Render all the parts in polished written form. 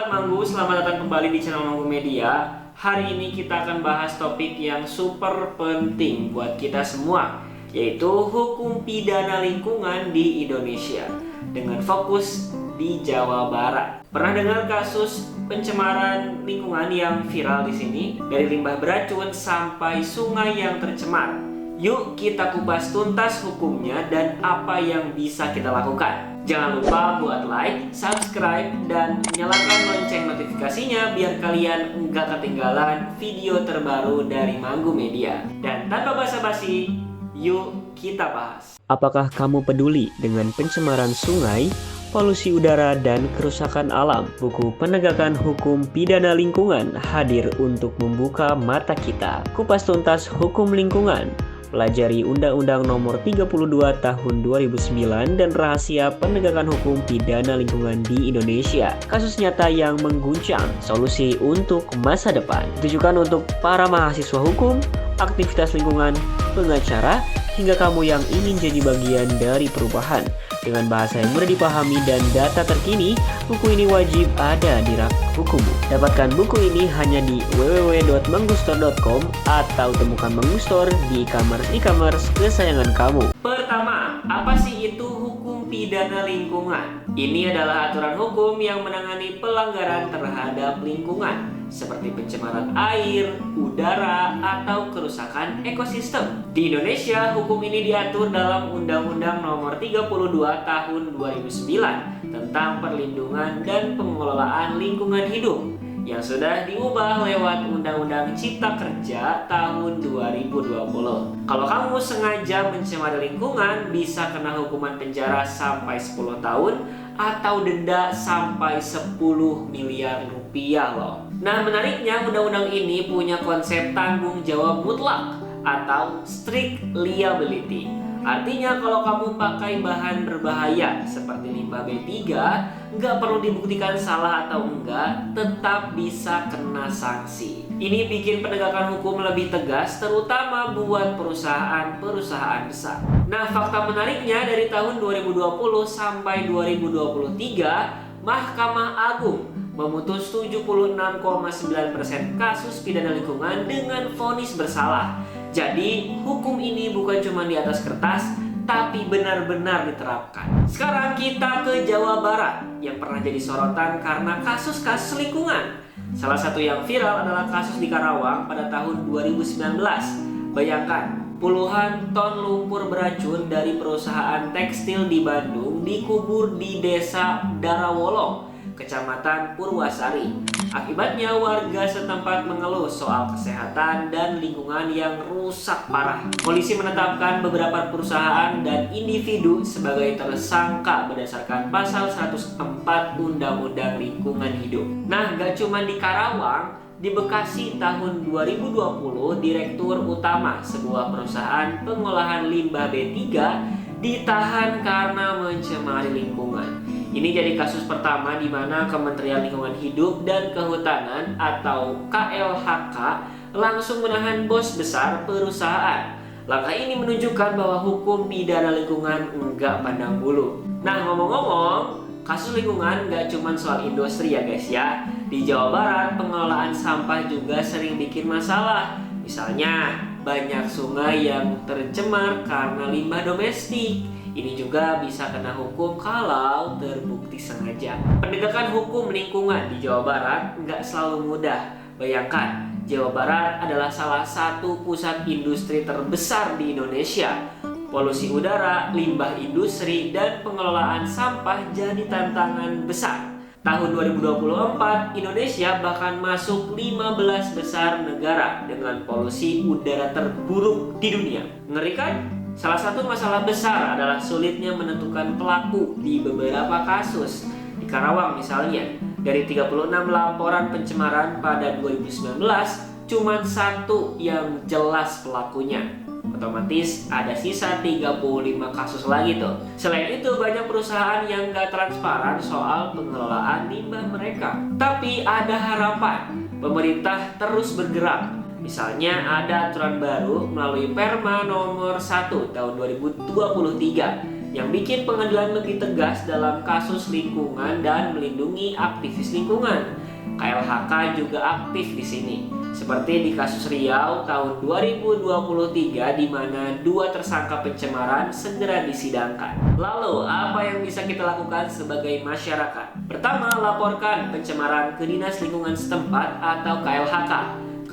Sobat Manggu, selamat datang kembali di channel Manggu Media. Hari ini kita akan bahas topik yang super penting buat kita semua, yaitu hukum pidana lingkungan di Indonesia dengan fokus di Jawa Barat. Pernah dengar kasus pencemaran lingkungan yang viral di sini? Dari limbah beracun sampai sungai yang tercemar. Yuk kita kupas tuntas hukumnya dan apa yang bisa kita lakukan. Jangan lupa buat like, subscribe, dan nyalakan lonceng notifikasinya biar kalian nggak ketinggalan video terbaru dari Manggu Media. Dan tanpa basa-basi, yuk kita bahas. Apakah kamu peduli dengan pencemaran sungai, polusi udara, dan kerusakan alam? Buku Penegakan Hukum Pidana Lingkungan hadir untuk membuka mata kita. Kupas tuntas hukum lingkungan. Pelajari Undang-Undang Nomor 32 Tahun 2009 dan rahasia penegakan hukum pidana lingkungan di Indonesia. Kasus nyata yang mengguncang, solusi untuk masa depan. Ditujukan untuk para mahasiswa hukum, aktivitas lingkungan, pengacara, hingga kamu yang ingin jadi bagian dari perubahan. Dengan bahasa yang mudah dipahami dan data terkini, buku ini wajib ada di rak bukumu. Dapatkan buku ini hanya di www.manggustore.com atau temukan Manggu Store di e-commerce kesayangan kamu. Pertama, apa sih itu hukum pidana lingkungan? Ini adalah aturan hukum yang menangani pelanggaran terhadap lingkungan, seperti pencemaran air, udara, atau kerusakan ekosistem. Di Indonesia, hukum ini diatur dalam Undang-Undang Nomor 32 Tahun 2009 tentang perlindungan dan pengelolaan lingkungan hidup yang sudah diubah lewat Undang-Undang Cipta Kerja tahun 2020. Kalau kamu sengaja mencemari lingkungan, bisa kena hukuman penjara sampai 10 tahun atau denda sampai 10 miliar rupiah loh. Nah, menariknya undang-undang ini punya konsep tanggung jawab mutlak atau strict liability. Artinya kalau kamu pakai bahan berbahaya seperti limbah B3, nggak perlu dibuktikan salah atau enggak, tetap bisa kena sanksi. Ini bikin penegakan hukum lebih tegas, terutama buat perusahaan-perusahaan besar. Nah, fakta menariknya dari tahun 2020 sampai 2023, Mahkamah Agung memutus 76,9% kasus pidana lingkungan dengan vonis bersalah. Jadi, hukum ini bukan cuma di atas kertas, tapi benar-benar diterapkan. Sekarang kita ke Jawa Barat yang pernah jadi sorotan karena kasus-kasus lingkungan. Salah satu yang viral adalah kasus di Karawang pada tahun 2019. Bayangkan, puluhan ton lumpur beracun dari perusahaan tekstil di Bandung dikubur di desa Darawolong, Kecamatan Purwasari. Akibatnya warga setempat mengeluh soal kesehatan dan lingkungan yang rusak parah. Polisi menetapkan beberapa perusahaan dan individu sebagai tersangka berdasarkan pasal 104 Undang-Undang Lingkungan Hidup. Nah, gak cuma di Karawang, di Bekasi tahun 2020, Direktur Utama sebuah perusahaan pengolahan limbah B3 ditahan karena mencemari lingkungan. Ini jadi kasus pertama di mana Kementerian Lingkungan Hidup dan Kehutanan atau KLHK langsung menahan bos besar perusahaan. Langkah ini menunjukkan bahwa hukum pidana lingkungan enggak pandang bulu. Nah, ngomong-ngomong, kasus lingkungan enggak cuma soal industri ya guys ya. Di Jawa Barat, pengelolaan sampah juga sering bikin masalah. Misalnya, banyak sungai yang tercemar karena limbah domestik. Ini juga bisa kena hukum kalau terbukti sengaja. Penegakan hukum lingkungan di Jawa Barat nggak selalu mudah. Bayangkan, Jawa Barat adalah salah satu pusat industri terbesar di Indonesia. Polusi udara, limbah industri, dan pengelolaan sampah jadi tantangan besar. Tahun 2024, Indonesia bahkan masuk 15 besar negara dengan polusi udara terburuk di dunia. Ngeri kan? Salah satu masalah besar adalah sulitnya menentukan pelaku di beberapa kasus. Di Karawang misalnya, dari 36 laporan pencemaran pada 2019, cuma satu yang jelas pelakunya. Otomatis ada sisa 35 kasus lagi tuh. Selain itu, banyak perusahaan yang gak transparan soal pengelolaan limbah mereka. Tapi ada harapan, pemerintah terus bergerak. Misalnya ada aturan baru melalui Perma nomor 1 tahun 2023 yang bikin pengadilan lebih tegas dalam kasus lingkungan dan melindungi aktivis lingkungan. KLHK juga aktif di sini, seperti di kasus Riau tahun 2023 di mana 2 tersangka pencemaran segera disidangkan. Lalu, apa yang bisa kita lakukan sebagai masyarakat? Pertama, laporkan pencemaran ke Dinas Lingkungan setempat atau KLHK.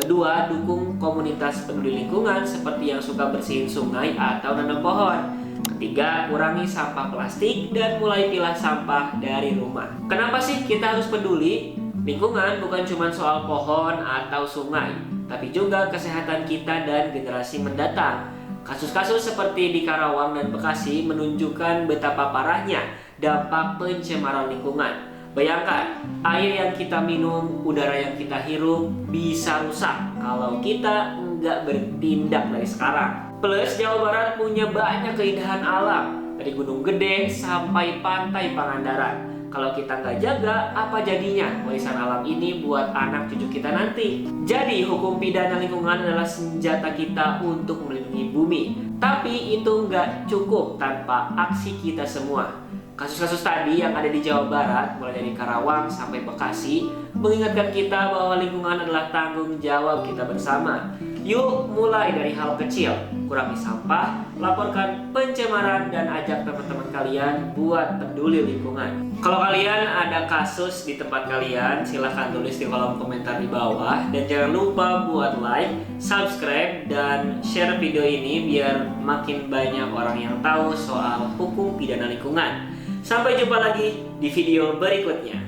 Kedua, dukung komunitas peduli lingkungan seperti yang suka bersihin sungai atau nanam pohon. Ketiga, kurangi sampah plastik dan mulai pilah sampah dari rumah. Kenapa sih kita harus peduli? Lingkungan bukan cuma soal pohon atau sungai, tapi juga kesehatan kita dan generasi mendatang. Kasus-kasus seperti di Karawang dan Bekasi menunjukkan betapa parahnya dampak pencemaran lingkungan. Bayangkan, air yang kita minum, udara yang kita hirup bisa rusak kalau kita nggak bertindak dari sekarang. Plus, Jawa Barat punya banyak keindahan alam, dari Gunung Gede sampai Pantai Pangandaran. Kalau kita nggak jaga, apa jadinya warisan alam ini buat anak cucu kita nanti? Jadi, hukum pidana lingkungan adalah senjata kita untuk melindungi bumi. Tapi itu nggak cukup tanpa aksi kita semua. Kasus-kasus tadi yang ada di Jawa Barat, mulai dari Karawang sampai Bekasi, mengingatkan kita bahwa lingkungan adalah tanggung jawab kita bersama. Yuk mulai dari hal kecil, kurangi sampah, laporkan pencemaran, dan ajak teman-teman kalian buat peduli lingkungan. Kalau kalian ada kasus di tempat kalian, silahkan tulis di kolom komentar di bawah. Dan jangan lupa buat like, subscribe, dan share video ini biar makin banyak orang yang tahu soal hukum pidana lingkungan. Sampai jumpa lagi di video berikutnya.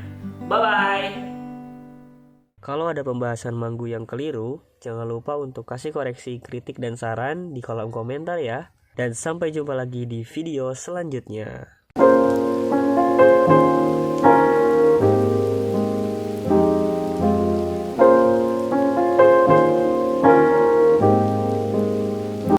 Bye-bye! Kalau ada pembahasan Manggu yang keliru, jangan lupa untuk kasih koreksi, kritik, dan saran di kolom komentar ya. Dan sampai jumpa lagi di video selanjutnya.